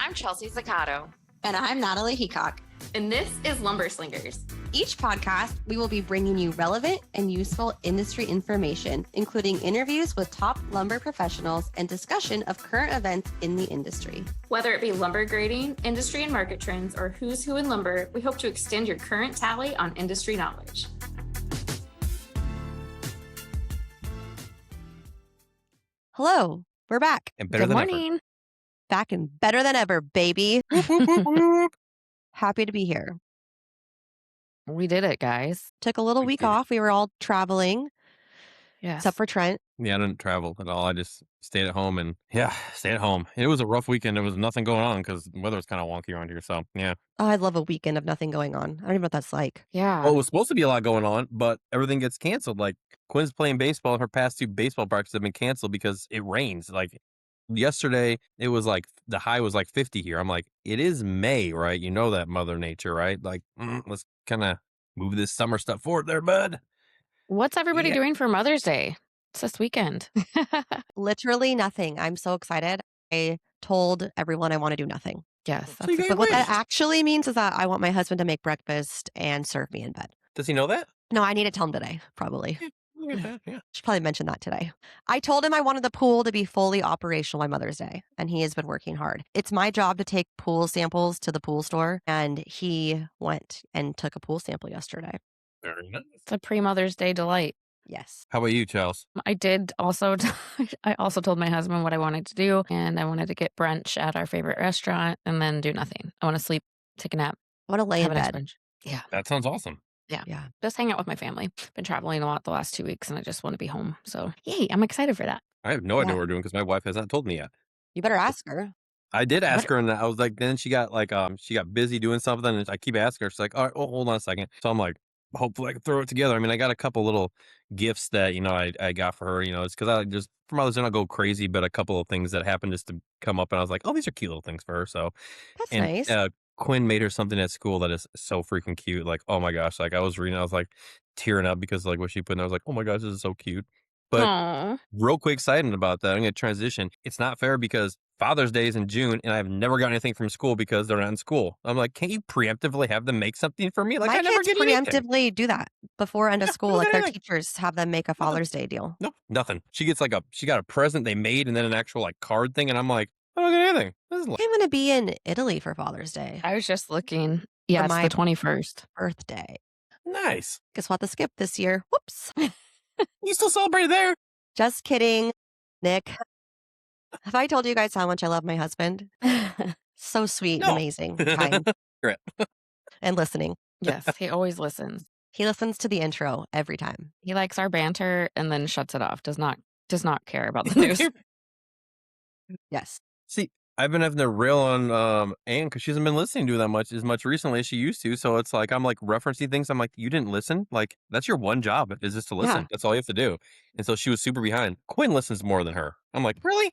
I'm Chelsea Zaccato. And I'm Natalie Heacock. And this is Lumber Slingers. Each podcast, we will be bringing you relevant and useful industry information, including interviews with top lumber professionals and discussion of current events in the industry. Whether it be lumber grading, industry and market trends, or who's who in lumber, we hope to extend your current tally on industry knowledge. Hello, we're back. And better Good than morning. ever. Back and better than ever, baby. Happy to be here. We did it, guys. Took a little We week did it. off. We were all traveling, Yes. except for Trent. Yeah, I didn't travel at all. I just stayed at home and stayed at home. It was a rough weekend. There was nothing going on because the weather was kind of wonky around here. So yeah. Oh, I love a weekend of nothing going on. I don't even know what that's like. Yeah. Well, it was supposed to be a lot going on, but everything gets canceled. Like Quinn's playing baseball, and her past 2 baseball practices have been canceled because it rains. Like yesterday, it was like the high was like 50 here. I'm like, it is May, right? You know that Mother Nature, right? Like, let's kind of move this summer stuff forward there, bud. What's everybody Yeah. doing for Mother's Day? It's this weekend. Literally nothing. I'm so excited. I told everyone I want to do nothing. Yes. So That's you a got But what that wished. actually means is that I want my husband to make breakfast and serve me in bed. Does he know that? No, I need to tell him today, probably. Look at that. Yeah. Should probably mention that today. I told him I wanted the pool to be fully operational by Mother's Day, and he has been working hard. It's my job to take pool samples to the pool store, and he went and took a pool sample yesterday. Very nice. It's a pre-Mother's Day delight. Yes. How about you, Charles? I did also, I also told my husband what I wanted to do, and I wanted to get brunch at our favorite restaurant and then do nothing. I want to sleep, take a nap, I want to lay have in a nice bed. brunch. Yeah. That sounds awesome. Yeah. Just hang out with my family. Been traveling a lot the last 2 weeks, and I just want to be home. So, yay, I'm excited for that. I have no idea Yeah. what we're doing because my wife has not told me yet. You better ask her. I did What? ask her, and I was like, then she got like, she got busy doing something, and I keep asking her. She's like, all right, oh, hold on a second. So I'm like, hopefully I can throw it together. I mean, I got a couple little gifts that I got for her. It's because I just for Mother's Day, I don't go crazy, but a couple of things that happened just to come up, and I was like, oh, these are cute little things for her. So That's and nice. Quinn made her something at school that is so freaking cute. Like, oh my gosh, like I was reading, I was like tearing up because like what she put in there. I was like, oh my gosh, this is so cute. But Aw. real quick excited about that. I'm going to transition. It's not fair because Father's Day is in June and I've never gotten anything from school because they're not in school. I'm like, can't you preemptively have them make something for me? Like, My I never kids get anything. preemptively do that before end of Yeah, I school. don't Like get their anything. teachers have them make a Nothing. Father's Day deal. Nope, nothing. She gets like she got a present they made and then an actual like card thing. And I'm like, I don't get anything. This is like, I'm going to be in Italy for Father's Day. I was just looking. Yeah, it's my- the 21st. Birthday. nice. Guess what? The skip this year. Whoops. You still celebrate there? Just kidding, Nick. Have I told you guys how much I love my husband? So sweet, No. amazing, kind, Great. and listening. Yes, he always listens. He listens to the intro every time. He likes our banter and then shuts it off. Does not care about the news. Yes. See, I've been having to rail on Anne because she hasn't been listening to that as much recently as she used to. So it's like I'm like referencing things. I'm like, you didn't listen. Like that's your one job is just to listen. Yeah. That's all you have to do. And so she was super behind. Quinn listens more than her. I'm like, really?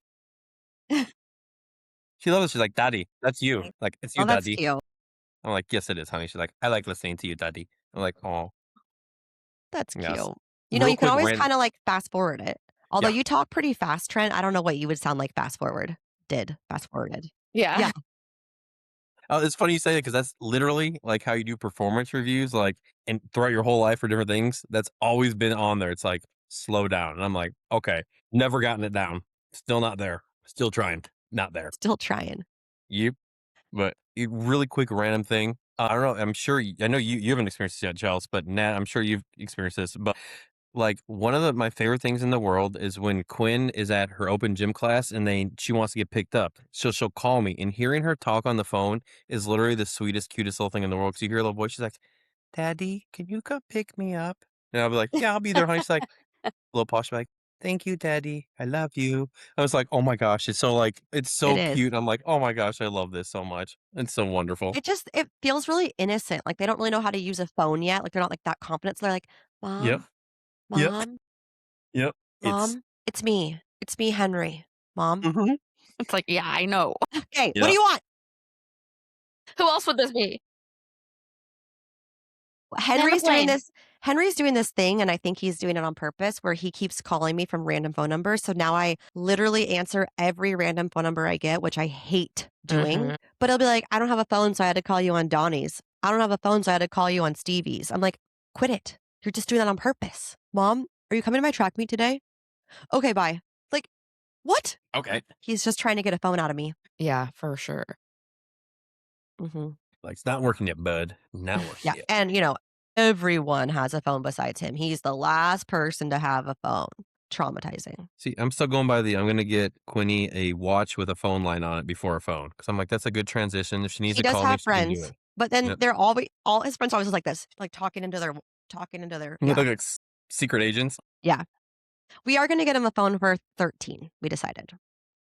She loves it. She's like, Daddy, that's you. Like it's you, Oh, that's Daddy. cute. I'm like, yes, it is, honey. She's like, I like listening to you, Daddy. I'm like, oh, That's cute. yes. You know, Real you can quick, always random- kind of like fast forward it. Although Yeah. you talk pretty fast, Trent. I don't know what you would sound like fast forward. Fast forwarded. Yeah. Yeah. Oh, it's funny you say that because that's literally like how you do performance reviews, like and throughout your whole life for different things. That's always been on there. It's like slow down, and I'm like, okay, never gotten it down. Still not there. Still trying. Not there. Still trying. Yep. But a really quick random thing. I don't know. I'm sure. I know you haven't experienced this yet, Charles, but Nat, I'm sure you've experienced this. But like one of my favorite things in the world is when Quinn is at her open gym class and she wants to get picked up. So she'll call me, and hearing her talk on the phone is literally the sweetest, cutest little thing in the world. Because you hear a little voice, she's like, "Daddy, can you come pick me up?" And I'll be like, "Yeah, I'll be there, honey." She's like, a little posh, like, "Thank you, Daddy. I love you." I was like, "Oh my gosh, it's so It is. cute." I'm like, "Oh my gosh, I love this so much. It's so wonderful." It feels really innocent. Like they don't really know how to use a phone yet. Like they're not like that confident. So they're like, Mom, Yep. Yep. Mom, Yep. Mom, it's me. It's me, Henry. Mom. Mhm. It's like, yeah, I know. Okay, what Yeah. do you want? Who else would this be? Henry's doing plane. this. Henry's doing this thing, and I think he's doing it on purpose, where he keeps calling me from random phone numbers. So now I literally answer every random phone number I get, which I hate doing. Mhm. But he'll be like, I don't have a phone, so I had to call you on Donnie's. I don't have a phone, so I had to call you on Stevie's. I'm like, quit it. You're just doing that on purpose. Mom, are you coming to my track meet today? Okay, bye. Like, what? Okay. He's just trying to get a phone out of me. Yeah, for sure. Hmm. Like, it's not working yet, bud. Not working Yeah. yet. And, everyone has a phone besides him. He's the last person to have a phone. Traumatizing. See, I'm still going by I'm going to get Quinny a watch with a phone line on it before a phone. Because I'm like, that's a good transition. If she needs He to does call me, have she can do friends, it. but then Yep. they're all his friends are always like this, like talking into their, They yeah. look like secret agents. Yeah. We are going to get him a phone for 13, we decided.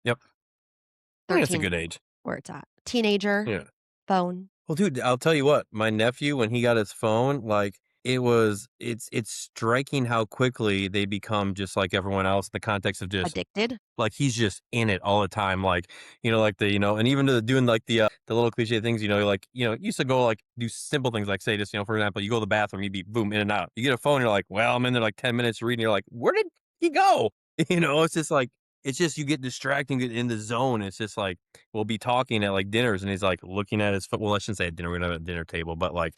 Yep. I think that's a 13, good age. where it's at. Teenager, Yeah. phone. Well, dude, I'll tell you what, my nephew, when he got his phone, like it's striking how quickly they become just like everyone else in the context of just Addicted. like he's just in it all the time. Like, like and even doing like the little cliche things, like, used to go like do simple things like say just, for example, you go to the bathroom, you'd be boom, in and out. You get a phone, you're like, well, I'm in there like 10 minutes reading. You're like, where did he go? It's just like, it's just, you get distracted, get in the zone. It's just like, we'll be talking at like dinners and he's like looking at his phone. Well, I shouldn't say at dinner. We're not at a dinner table, but like,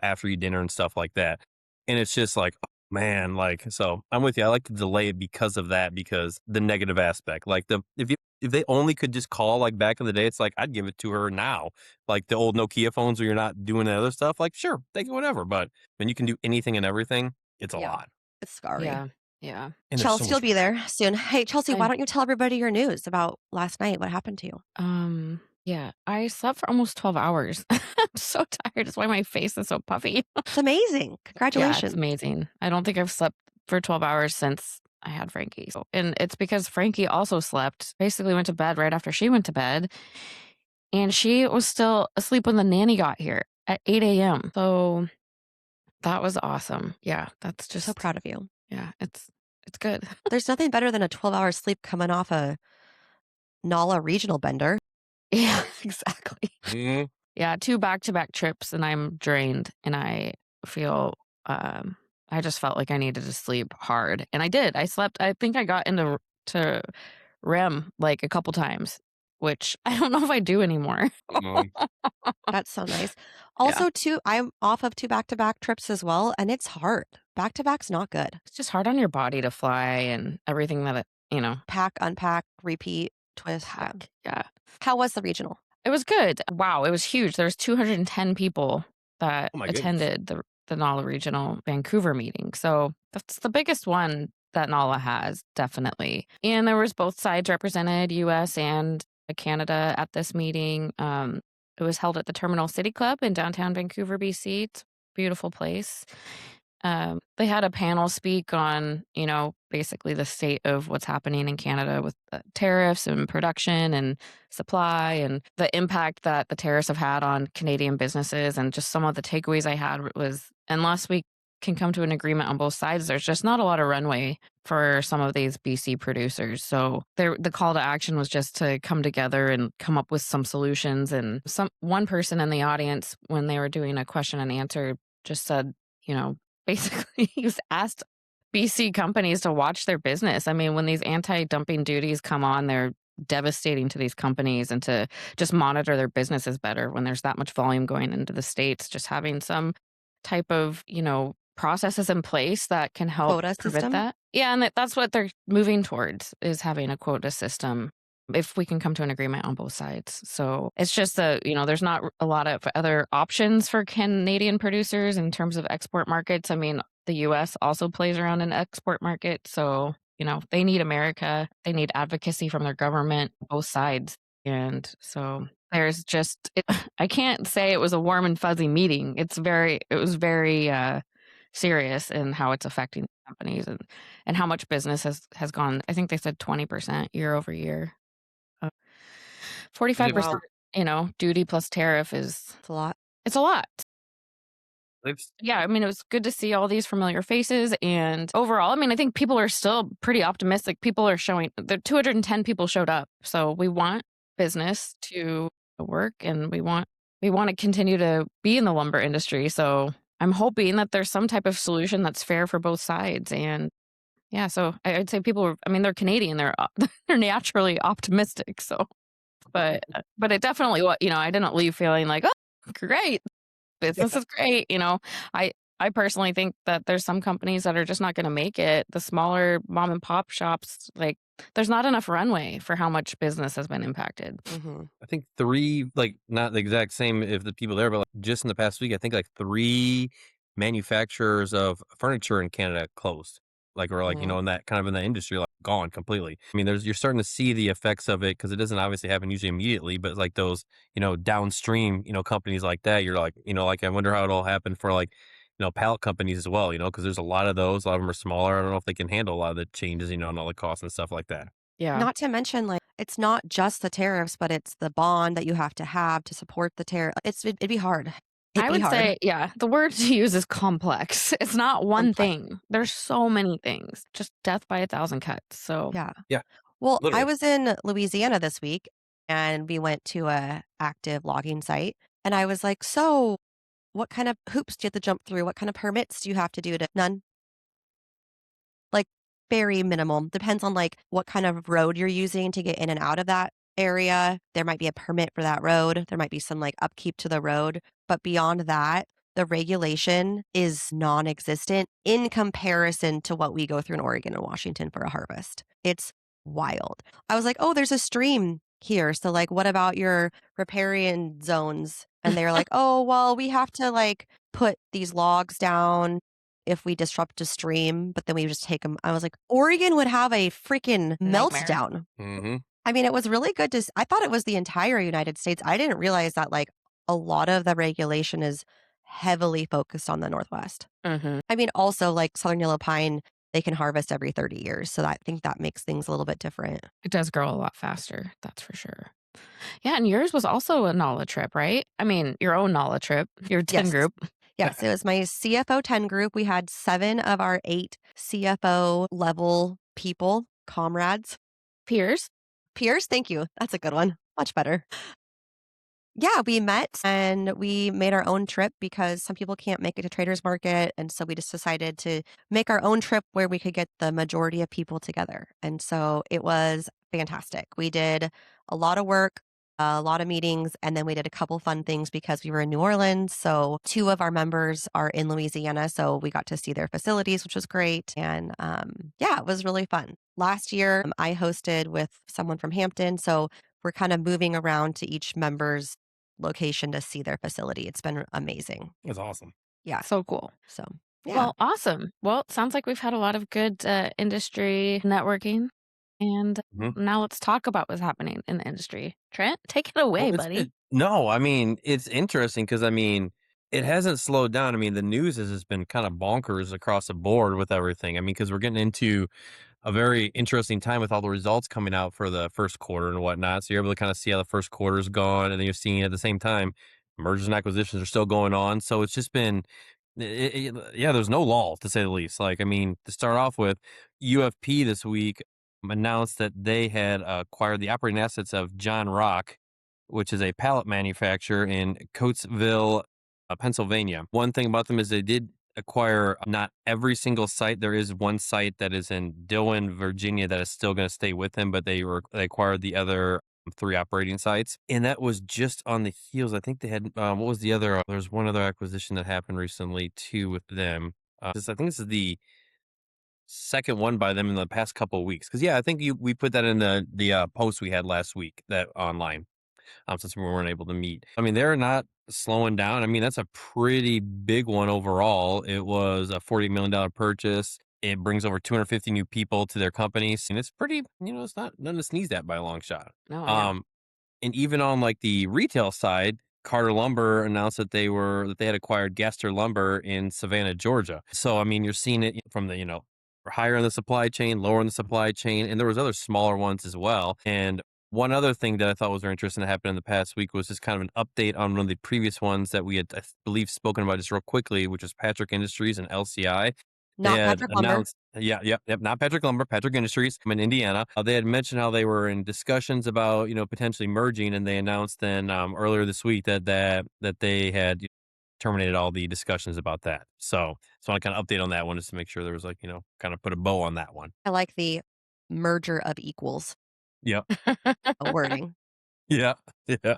after you dinner and stuff like that. And it's just like, oh, man, like, so I'm with you. I like to delay it because of that, because the negative aspect, like if they only could just call like back in the day, it's like, I'd give it to her now. Like the old Nokia phones where you're not doing the other stuff. Like, sure, take it, whatever. But when you can do anything and everything, it's a Yeah. lot. It's scary. Yeah. Yeah. And there's so Chelsea will much be there soon. Hey, Chelsea, why I- don't you tell everybody your news about last night? What happened to you? Yeah, I slept for almost 12 hours. I'm so tired. That's why my face is so puffy. It's amazing. Yeah, Congratulations. it's amazing. I don't think I've slept for 12 hours since I had Frankie. And it's because Frankie also slept, basically went to bed right after she went to bed. And she was still asleep when the nanny got here at 8 a.m. So that was awesome. Yeah, that's just So proud of you. Yeah, it's good. There's nothing better than a 12-hour sleep coming off a NALA regional bender. Yeah, exactly. Mhm. Yeah, 2 back-to-back trips and I'm drained and I feel I just felt like I needed to sleep hard. And I did. I slept. I think I got into to REM like a couple times, which I don't know if I do anymore. That's so nice. Yeah. Also, too, I'm off of 2 back-to-back trips as well, and it's hard. Back-to-back's not good. It's just hard on your body to fly and everything that Pack, unpack, repeat, twist. Yeah. pack. Yeah. How was the regional? It was good. Wow, it was huge. There was 210 people that Oh my goodness. attended the NALA Regional Vancouver meeting. So that's the biggest one that NALA has, definitely. And there was both sides represented, US and Canada, at this meeting. It was held at the Terminal City Club in downtown Vancouver, BC. It's a beautiful place. They had a panel speak on, basically the state of what's happening in Canada with tariffs and production and supply and the impact that the tariffs have had on Canadian businesses. And just some of the takeaways I had was, unless we can come to an agreement on both sides, there's just not a lot of runway for some of these BC producers. So the call to action was just to come together and come up with some solutions. And one person in the audience, when they were doing a question and answer, just said, basically he's asked BC companies to watch their business. I mean, when these anti-dumping duties come on, they're devastating to these companies, and to just monitor their businesses better when there's that much volume going into the States, just having some type of, processes in place that can help Quota prevent system? that. Yeah, and that's what they're moving towards, is having a quota system, if we can come to an agreement on both sides. So it's just there's not a lot of other options for Canadian producers in terms of export markets. I mean, the US also plays around in export market. So, they need America. They need advocacy from their government, both sides. And so there's I can't say it was a warm and fuzzy meeting. It was very serious in how it's affecting companies and how much business has gone. I think they said 20% year over year. 45%, duty plus tariff It's a lot. it's a lot. It's- Yeah, I mean, it was good to see all these familiar faces. And overall, I mean, I think people are still pretty optimistic. People are the 210 people showed up. So we want business to work, and we want to continue to be in the lumber industry. So I'm hoping that there's some type of solution that's fair for both sides. And yeah, so I'd say they're Canadian. They're naturally optimistic. So but it definitely I didn't leave feeling like, oh, great, business is great. I personally think that there's some companies that are just not going to make it. The smaller mom and pop shops, like there's not enough runway for how much business has been impacted. Mm-hmm. I think three, like not the exact same if the people there, but like just in the past week, I think like three manufacturers of furniture in Canada closed. Like, or like, Mm. in that kind of in that industry, like gone completely. I mean, you're starting to see the effects of it because it doesn't obviously happen usually immediately, but like those, downstream, companies like that, you're like, like I wonder how it'll happen for like, pallet companies as well, because there's a lot of those, a lot of them are smaller. I don't know if they can handle a lot of the changes, and all the costs and stuff like that. Yeah. Not to mention, like, it's not just the tariffs, but it's the bond that you have to support the tariff. It'd be hard. It'd I be would hard. say, yeah, the word to use is complex. It's not one Complex. thing. There's so many things. Just death by 1,000 cuts. So Yeah. Yeah, Well, I literally. was in Louisiana this week and we went to a active logging site and I was like, so what kind of hoops do you have to jump through? What kind of permits do you have to do to none? Like very minimal. Depends on like what kind of road you're using to get in and out of that area. There might be a permit for that road. There might be some like upkeep to the road. But beyond that, the regulation is non existent in comparison to what we go through in Oregon and Washington for a harvest. It's wild. I was like, oh, there's a stream here. So, like, what about your riparian zones? And they're like, oh, well, we have to like put these logs down if we disrupt a stream, but then we just take them. I was like, Oregon would have a freaking Nightmare. meltdown. Mm-hmm. I mean, it was really good to, I thought it was the entire United States. I didn't realize that like a lot of the regulation is heavily focused on the Northwest. Mhm. I mean, also like Southern Yellow Pine, they can harvest every 30 years. So I think that makes things a little bit different. It does grow a lot faster. That's for sure. Yeah. And yours was also a NOLA trip, right? I mean, your own NOLA trip, your 10 Yes. group. Yes, it was my CFO 10 group. We had 7 of our 8 CFO level people, comrades. Peers. Peers, thank you. That's a good one. Much better. Yeah, we met and we made our own trip because some people can't make it to Traders Market. And so we just decided to make our own trip where we could get the majority of people together. And so it was fantastic. We did a lot of work, a lot of meetings, and then we did a couple fun things because we were in New Orleans. So 2 of our members are in Louisiana. So we got to see their facilities, which was great. And yeah, it was really fun. Last year, I hosted with someone from Hampton. So we're kind of moving around to each member's location to see their facility. It's been amazing. That's awesome. Yeah. So cool. So, yeah. Well, awesome. Well, it sounds like we've had a lot of good industry networking. And Mhm. now let's talk about what's happening in the industry. Trent, take it away, Well, buddy. no, I mean, it's interesting because, I mean, it hasn't slowed down. I mean, the news has been kind of bonkers across the board with everything. I mean, because we're getting into a very interesting time with all the results coming out for the first quarter and whatnot. So you're able to kind of see how the first quarter's gone, and then you're seeing at the same time mergers and acquisitions are still going on. So it's just been, yeah, there's no lull to say the least. Like, I mean, to start off with, UFP this week announced that they had acquired the operating assets of John Rock, which is a pallet manufacturer in Coatesville, Pennsylvania. One thing about them is they did acquire not every single site. There is one site that is in Dillon, Virginia, that is still going to stay with them, but they acquired the other 3 operating sites, and that was just on the heels. I think they had what was the other? There's one other acquisition that happened recently too with them. I think this is the second one by them in the past couple of weeks. Because yeah, I think we put that in the post we had last week that online. Since we weren't able to meet. I mean, they're not slowing down. I mean, that's a pretty big one overall. It was a $40 million purchase. It brings over 250 new people to their companies. And it's pretty, it's not nothing to sneeze at by a long shot. No, I know. And even on like the retail side, Carter Lumber announced that they had acquired Gaster Lumber in Savannah, Georgia. So I mean, you're seeing it from the higher in the supply chain, lower in the supply chain, and there was other smaller ones as well. And one other thing that I thought was very interesting that happened in the past week was just kind of an update on one of the previous ones that we had, I believe, spoken about just real quickly, which was Patrick Industries and LCI. They Not had Patrick Lumber. announced, yep, not Patrick Lumber, Patrick Industries in Indiana. They had mentioned how they were in discussions about, potentially merging, and they announced then earlier this week that they had terminated all the discussions about that. So I want to kind of update on that one just to make sure there was like, kind of put a bow on that one. I like the merger of equals Yep. wording. Yeah, yeah.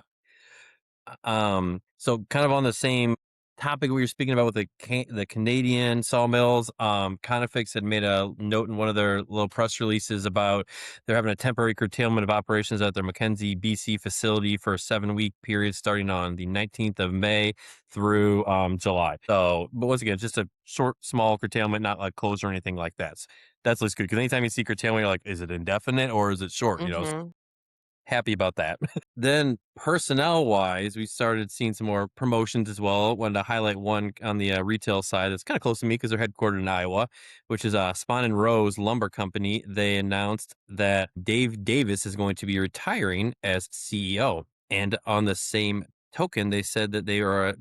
So kind of on the same topic we were speaking about with the Canadian sawmills, Conifex had made a note in one of their little press releases about they're having a temporary curtailment of operations at their Mackenzie, BC facility for a 7-week period starting on the 19th of May through July. So, but once again, just a short, small curtailment, not like closed or anything like that. So that's at least good because anytime you see curtailment, you're like, is it indefinite or is it short? Hmm. Happy about that. Then personnel wise, we started seeing some more promotions as well. Wanted to highlight one on the retail side that's kind of close to me because they're headquartered in Iowa, which is Spawn and Rose Lumber Company. They announced that Dave Davis is going to be retiring as CEO. And on the same token, they said that they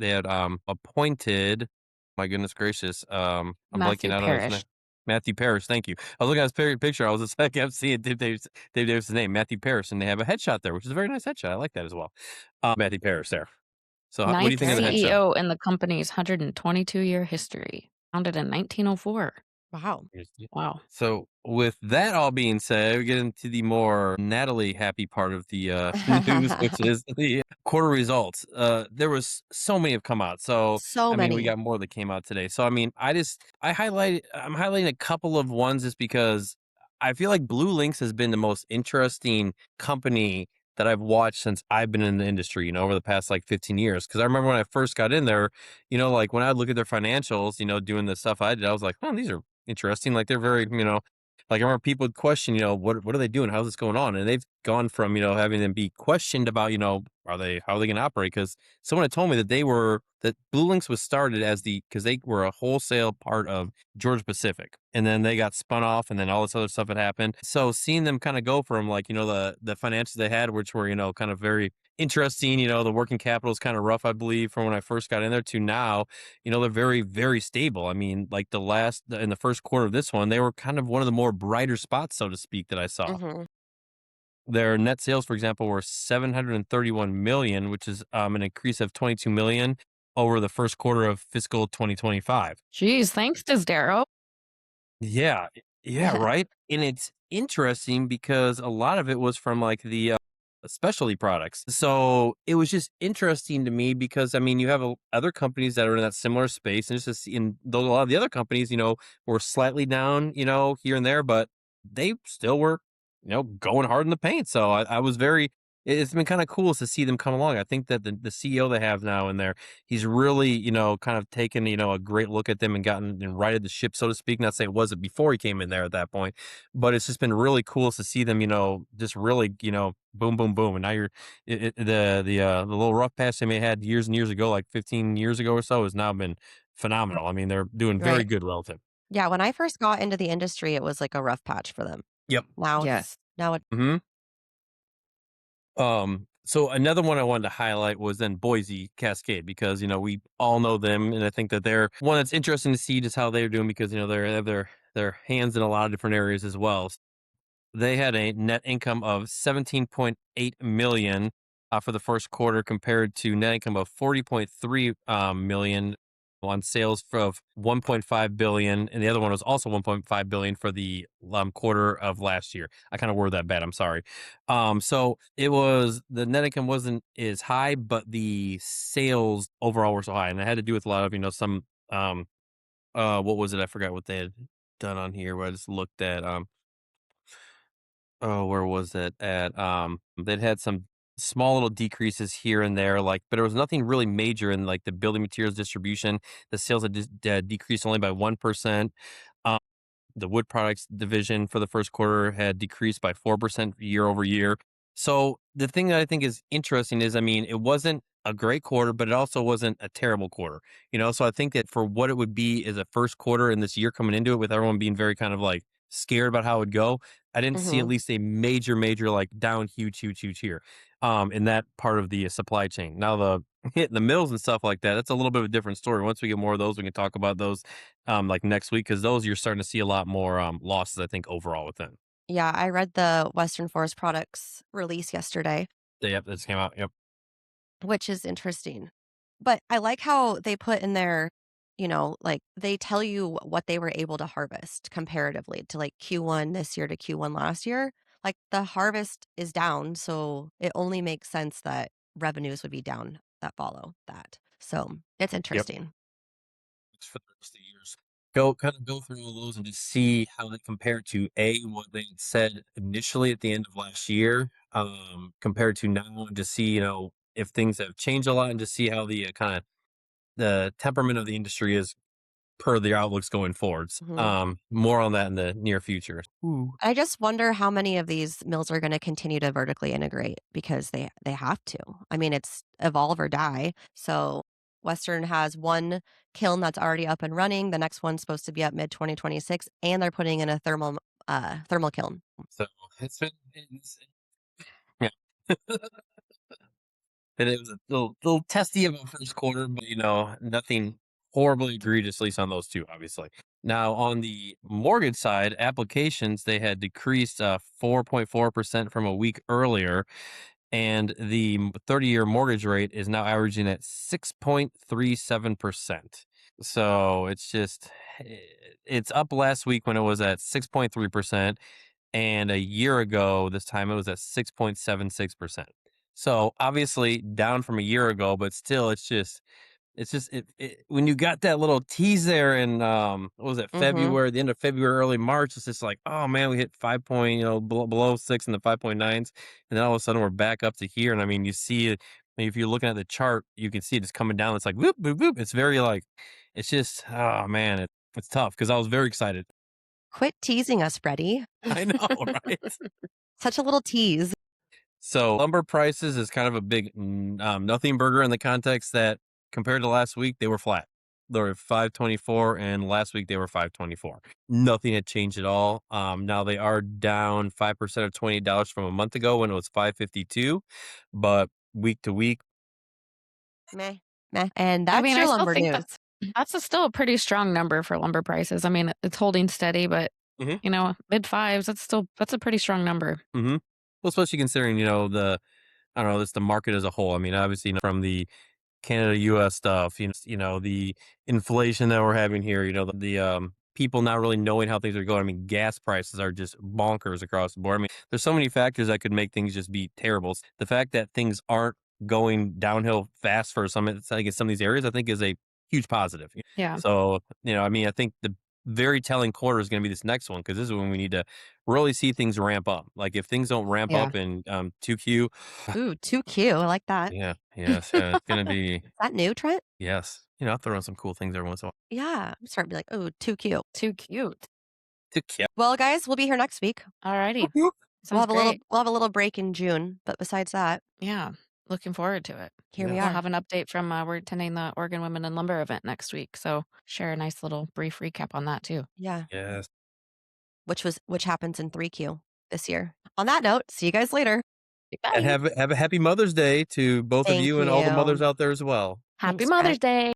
had appointed, my goodness gracious, I'm blanking Matthew out on his name. Parrish. Matthew Parrish, thank you. I was looking at his picture. I was just like, I'm seeing Dave Davis' name, Matthew Parrish, and they have a headshot there, which is a very nice headshot. I like that as well. Matthew Parrish there. So, what do you Ninth think of the Very headshot? CEO in the company's 122-year history. Founded in 1904. wow. Wow. So, with that all being said, we get into the more Natalie happy part of the news, which is the quarter results. There was so many have come out. So, So I mean, we many. got more that came out today. So, I mean, I'm highlighting a couple of ones just because I feel like Blue Links has been the most interesting company that I've watched since I've been in the industry, over the past like 15 years. Cause I remember when I first got in there, like when I look at their financials, doing the stuff I did, I was like, oh, these are interesting. Like they're very, like I remember people would question, what are they doing? How's this going on? And they've gone from, having them be questioned about, how are they going to operate? Because someone had told me that Blue Links was started because they were a wholesale part of Georgia Pacific. And then they got spun off and then all this other stuff had happened. So seeing them kind of go from like, the finances they had, which were, kind of very interesting, the working capital is kind of rough, I believe, from when I first got in there to now, they're very, very stable. I mean, like in the first quarter of this one, they were kind of one of the more brighter spots, so to speak, that I saw. Hmm. Their net sales, for example, were 731 million, which is an increase of 22 million over the first quarter of fiscal 2025. Jeez, thanks, Darrow. Yeah, yeah, right. And it's interesting because a lot of it was from like the specialty products. So it was just interesting to me because I mean, you have other companies that are in that similar space, and though a lot of the other companies, were slightly down, here and there, but they still were, going hard in the paint. So I was very. It's been kind of cool to see them come along. I think that the CEO they have now in there, he's really, kind of taken, a great look at them and gotten and righted the ship, so to speak. Not saying it wasn't before he came in there at that point, but it's just been really cool to see them, just really, boom, boom, boom. And now the little rough patch they may have had years and years ago, like 15 years ago or so, has now been phenomenal. I mean, they're doing very Right. good relative. Yeah. When I first got into the industry, it was like a rough patch for them. Yep. Now Yes. it's, now it, Hmm. So another one I wanted to highlight was then Boise Cascade because we all know them, and I think that they're one that's interesting to see just how they're doing because they have their hands in a lot of different areas as well. They had a net income of 17.8 million for the first quarter compared to net income of 40.3 million on sales of 1.5 billion, and the other one was also 1.5 billion for the quarter of last year. I kind of worded that bad. I'm sorry. So it was the net income wasn't as high, but the sales overall were so high, and it had to do with a lot of some what was it? I forgot what they had done on here. Where I just looked at oh, where was it at? They'd had some small little decreases here and there, like, but there was nothing really major in like the building materials distribution. The sales had decreased only by 1%. The wood products division for the first quarter had decreased by 4% year over year. So the thing that I think is interesting is, I mean, it wasn't a great quarter, but it also wasn't a terrible quarter. So I think that for what it would be as a first quarter in this year coming into it, with everyone being very kind of like scared about how it would go, I didn't see at hmm least a major, major like down huge, huge, huge here, in that part of the supply chain. Now the hitting the mills and stuff like that, that's a little bit of a different story. Once we get more of those, we can talk about those like next week because those you're starting to see a lot more losses, I think, overall within. yeah, I read the Western Forest Products release yesterday, Yep, that just came out. Yep. which is interesting. But I like how they put in there, like they tell you what they were able to harvest comparatively to like Q1 this year to Q1 last year. Like the harvest is down, so it only makes sense that revenues would be down that follow that. So it's interesting. For the rest of the years. Go through all those and just see how they compare to what they had said initially at the end of last year, compared to now, and just see if things have changed a lot, and just see how the kind of the temperament of the industry is per the outlooks going forwards. Mhm. More on that in the near future. Ooh. I just wonder how many of these mills are going to continue to vertically integrate because they have to. I mean, it's evolve or die. So Western has one kiln that's already up and running. The next one's supposed to be up mid 2026, and they're putting in a thermal kiln. So yeah. And it was a little testy of a first quarter, but nothing horribly egregious, at least on those two, obviously. Now, on the mortgage side, applications they had decreased 4.4% from a week earlier, and the 30-year mortgage rate is now averaging at 6.37%. So it's up last week when it was at 6.3%, and a year ago this time it was at 6.76%. So obviously down from a year ago, but still when you got that little tease there in what was it, Mm-hmm. February, the end of February, early March, it's just like, oh man, we hit 5 point, below 6 in the 5.9s, and then all of a sudden we're back up to here. And I mean, you see it, I mean, if you're looking at the chart, you can see it just coming down. It's like whoop whoop whoop. It's very like, it's just, oh man, it's tough because I was very excited. Quit teasing us, Freddie. I know, right? Such a little tease. So lumber prices is kind of a big nothing burger in the context that compared to last week, they were flat. They were 524, and last week they were 524. Nothing had changed at all. Now they are down 5% of $28 from a month ago when it was 552, but week to week, Meh. Meh. And I that's mean, I your still lumber think news. still a pretty strong number for lumber prices. I mean, it's holding steady, but Mhm. mid fives, that's a pretty strong number. Well, especially considering the I don't know, it's the market as a whole. I mean, obviously, from the Canada US stuff, the inflation that we're having here, the people not really knowing how things are going. I mean, gas prices are just bonkers across the board. I mean, there's so many factors that could make things just be terrible. The fact that things aren't going downhill fast for it's like in some of these areas, I think is a huge positive. Yeah. So, I mean, I think the very telling quarter is going to be this next one, because this is when we need to really see things ramp up. Like if things don't ramp Yeah. up in 2Q, Ooh, too cute. I like that. yeah, yes, yeah, it's going to be. Is that new, Trent? Yes. I'll throw in some cool things every once in a while. Yeah. I'm starting to be like, ooh, too cute. Too cute. Yeah. Well, guys, we'll be here next week. Alrighty. We'll Sounds have great. we'll have a little break in June, but besides that, Yeah. Looking forward to it. here we We'll are. have an update from we're attending the Oregon Women in Lumber event next week. So share a nice little brief recap on that too. Yeah. Yes. Which happens in 3Q this year. On that note, see you guys later. And Bye. have a happy Mother's Day to both of Thank you and all the mothers you. out there as well. Happy Thanks, Mother's Brett. Day.